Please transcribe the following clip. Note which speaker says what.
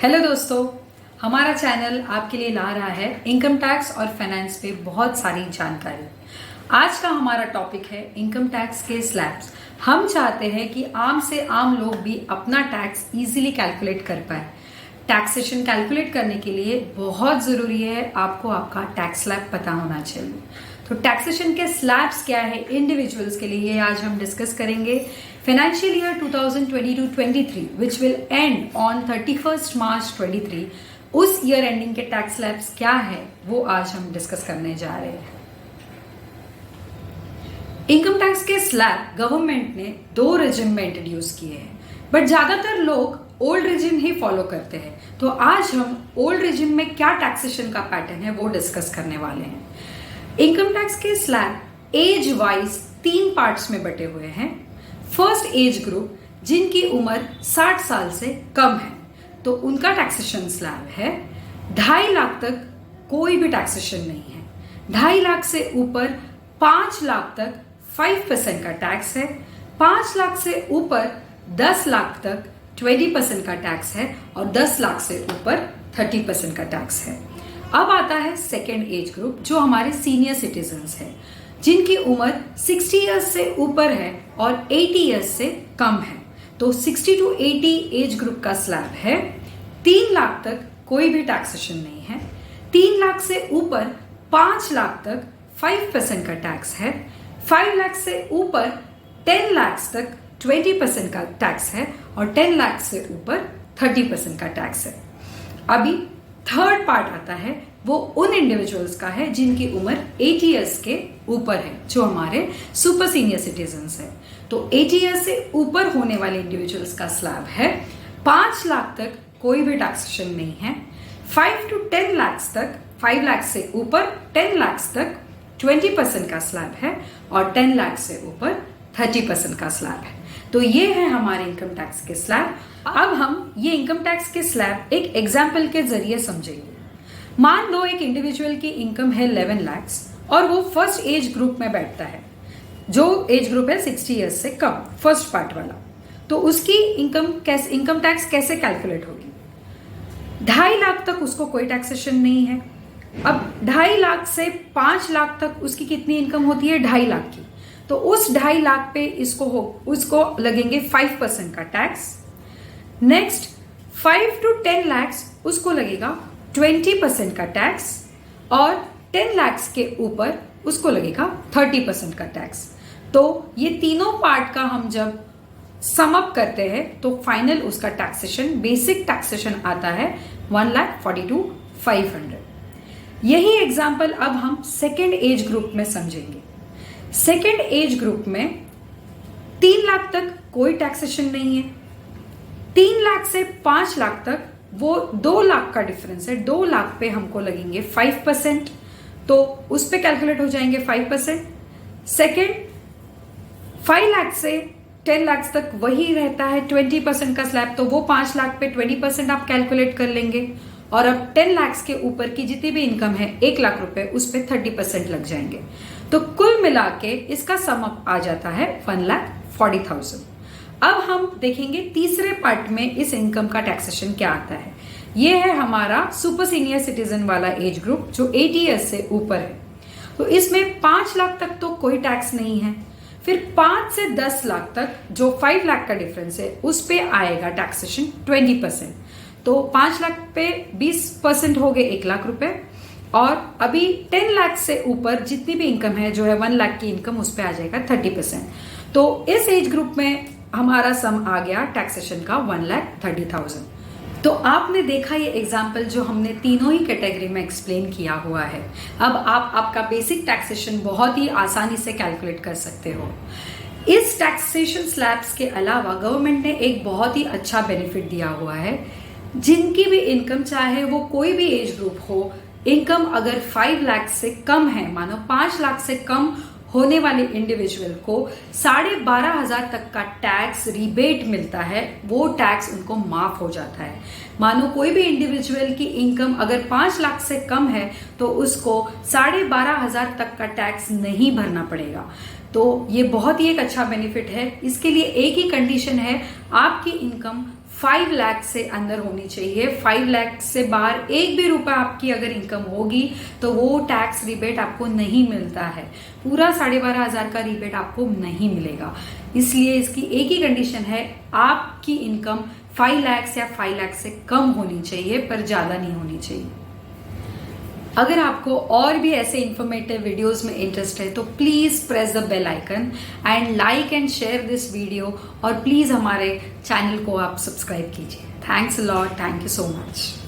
Speaker 1: Hello दोस्तों, हमारा channel आपके लिए ला रहा है इनकम टैक्स और फाइनेंस पे बहुत सारी जानकारी। आज का हमारा टॉपिक है इनकम टैक्स के स्लैब्स। हम चाहते हैं कि आम से आम लोग भी अपना टैक्स इजीली कैलकुलेट कर पाए। टैक्सेशन कैलकुलेट करने के लिए बहुत ज़रूरी है आपको आपका टैक्स स्लैब पता होना चाहिए। तो टैक्सेशन के स्लैब्स क्या है इंडिविजुअल्स के लिए, ये आज हम डिस्कस करेंगे। Financial year 2022-23 which will and on 31 मार्च 23, उस ईयर एंडिंग के टैक्स स्लैब्स क्या है वो आज हम डिस्कस करने जा रहे हैं। इनकम टैक्स के स्लैब गवर्नमेंट ने 2 रेजिम में इंट्रोड्यूस किए हैं, बट ज्यादातर लोग ओल्ड रेजिम ही फॉलो करते हैं। तो आज हम ओल्ड रेजिम में क्या टैक्सेशन का पैटर्न है वो डिस्कस करने वाले हैं। इनकम टैक्स के स्लैब एज वाइज 3 पार्ट्स में बटे हुए हैं। फर्स्ट एज ग्रुप जिनकी उम्र 60 साल से कम है, तो उनका टैक्सेशन स्लैब है 2.5 लाख तक कोई भी टैक्सेशन नहीं है। 2.5 लाख से ऊपर 5 लाख तक 5% का टैक्स है। 5 लाख से ऊपर 10 लाख तक 20% का टैक्स है और 10 लाख से ऊपर 30% का टैक्स है। अब आता है सेकेंड एज ग्रुप जो हमारे सीनियर सिटीजन्स हैं, जिनकी उम्र 60 ईयर्स से ऊपर है और 80 ईयर्स से कम है। तो 60 to 80 एज ग्रुप का स्लैब है 3 लाख तक कोई भी टैक्सेशन नहीं है। 3 लाख से ऊपर 5 लाख तक 5% का टैक्स है। 5 लाख से ऊपर 10 लाख तक 20% का टैक्स है और 10 लाख से ऊपर 30% का टैक्स है। अभी थर्ड पार्ट आता है, वो उन इंडिविजुअल्स का है जिनकी उम्र 80 ईयर्स के ऊपर है, जो हमारे सुपर सीनियर सिटीजन्स है। तो 80 ईयर्स से ऊपर होने वाले इंडिविजुअल्स का स्लैब है 5 लाख तक कोई भी टैक्सेशन नहीं है। 5 to 10 लाख तक, 5 लाख से ऊपर 10 लाख तक 20% का स्लैब है और 10 लाख से ऊपर 30% का स्लैब है। तो ये है हमारे इनकम टैक्स के स्लैब। अब हम ये इनकम टैक्स के स्लैब एक एग्जाम्पल के जरिए समझेंगे। मान लो एक इंडिविजुअल की इनकम है 11 लाख और वो फर्स्ट एज ग्रुप में बैठता है, जो एज ग्रुप है 60 ईयर्स से कम, फर्स्ट पार्ट वाला। तो उसकी इनकम टैक्स कैसे कैलकुलेट होगी? 2.5 लाख तक उसको कोई टैक्सेशन नहीं है। अब 2.5 लाख से 5 लाख तक उसकी कितनी इनकम होती है? 2.5 लाख की। तो उस 2.5 लाख पे उसको लगेंगे 5% का टैक्स। नेक्स्ट 5 to 10 लाख उसको लगेगा 20% का टैक्स और 10 लाख के ऊपर उसको लगेगा 30% का टैक्स। तो ये तीनों पार्ट का हम जब सम अप करते हैं तो फाइनल उसका टैक्सेशन, बेसिक टैक्सेशन आता है 1,42,500। यही एग्जाम्पल अब हम सेकेंड एज ग्रुप में समझेंगे। सेकेंड एज ग्रुप में 3 लाख तक कोई टैक्सेशन नहीं है। 3 लाख से 5 लाख तक वो 2 लाख का डिफरेंस है। 2 लाख पे हमको लगेंगे 5%, तो उस पे कैलकुलेट हो जाएंगे 5%। सेकेंड 5 लाख से 10 लाख तक वही रहता है 20% का स्लैब, तो वो 5 लाख पे 20% आप कैलकुलेट कर लेंगे। और अब 10 लाख के ऊपर की जितनी भी इनकम है 1 लाख रुपए, उस पे 30% लग जाएंगे। तो कुल मिला के इसका सम अप आ जाता है 1,40,000। अब हम देखेंगे तीसरे पार्ट में इस इनकम का टैक्सेशन क्या आता है। ये है हमारा सुपर सीनियर सिटीजन वाला एज ग्रुप जो 80 ईयर्स से ऊपर है। तो इसमें 5 लाख तक तो कोई टैक्स नहीं है। फिर 5 से 10 लाख तक जो 5 लाख का डिफरेंस है उस पे आएगा टैक्सेशन 20%। तो 5 लाख पे 20% हो गए 1 लाख रुपए। और अभी 10 लाख से ऊपर जितनी भी इनकम है, जो है 1 लाख की इनकम, उस पे आ जाएगा 30%। तो इस एज ग्रुप में हमारा सम आ गया टैक्सेशन का 1,30,000। तो आपने देखा ये एग्जाम्पल जो हमने तीनों ही कैटेगरी में एक्सप्लेन किया हुआ है। अब आप आपका बेसिक टैक्सेशन बहुत ही आसानी से कैलकुलेट कर सकते हो। इस टैक्सेशन स्लैब्स के अलावा गवर्नमेंट ने एक बहुत ही अच्छा बेनिफिट दिया हुआ है। जिनकी भी इनकम, चाहे वो कोई भी एज ग्रुप हो, इनकम अगर 5 लाख से कम है, मानो 5 लाख से कम होने वाले इंडिविजुअल को 12,500 तक का टैक्स रिबेट मिलता है। वो टैक्स उनको माफ हो जाता है। मानो कोई भी इंडिविजुअल की इनकम अगर 5 लाख से कम है तो उसको 12,500 तक का टैक्स नहीं भरना पड़ेगा। तो ये बहुत ही एक अच्छा बेनिफिट है। इसके लिए एक ही कंडीशन है, आपकी इनकम 5 लाख से अंदर होनी चाहिए। 5 लाख से बाहर एक भी रुपया आपकी अगर इनकम होगी तो वो टैक्स रिबेट आपको नहीं मिलता है। पूरा 12,500 का रिबेट आपको नहीं मिलेगा। इसलिए इसकी एक ही कंडीशन है, आपकी इनकम 5 लाख या 5 लाख से कम होनी चाहिए, पर ज़्यादा नहीं होनी चाहिए। अगर आपको और भी ऐसे इंफॉर्मेटिव वीडियोस में इंटरेस्ट है तो please press the bell icon and like and share this video, और प्लीज़ हमारे चैनल को आप सब्सक्राइब कीजिए। Thanks a lot, thank you so much.